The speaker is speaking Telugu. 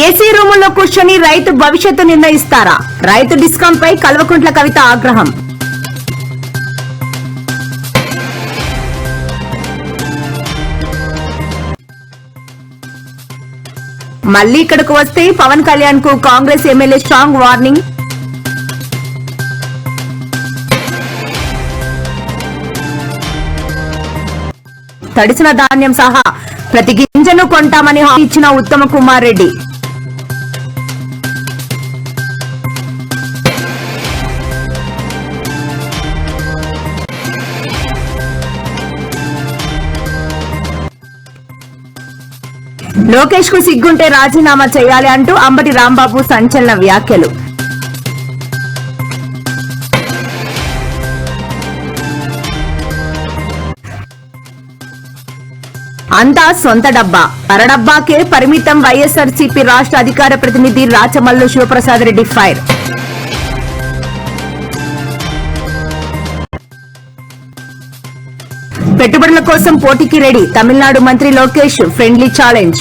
ఏసీ రూముల్లో కూర్చొని రైతు భవిష్యత్తు నిర్ణయిస్తారా? రైతు డిస్కౌంట్ పై కల్వకుంట్ల కవిత ఆగ్రహం. మళ్లీ ఇక్కడకు వస్తే పవన్ కళ్యాణ్ కు కాంగ్రెస్ ఎమ్మెల్యే స్ట్రాంగ్ వార్నింగ్. తడిసిన ధాన్యం సహా ప్రతి గింజను కొంటామని హామీ ఇచ్చిన ఉత్తమ కుమార్ రెడ్డి. లోకేష్ కు సిగ్గుంటే రాజీనామా చేయాలి అంటూ అంబటి రాంబాబు సంచలన వ్యాఖ్యలు. అంతా సొంత డబ్బా, అరడబ్బాకే పరిమితం. వైఎస్ఆర్సీపీ రాష్ట్ర అధికార ప్రతినిధి రాచమల్లు శివప్రసాద్ రెడ్డి ఫైర్. పెట్టుబడుల కోసం పోటీకి రెడీ తమిళనాడు మంత్రి లోకేష్. Friendly challenge.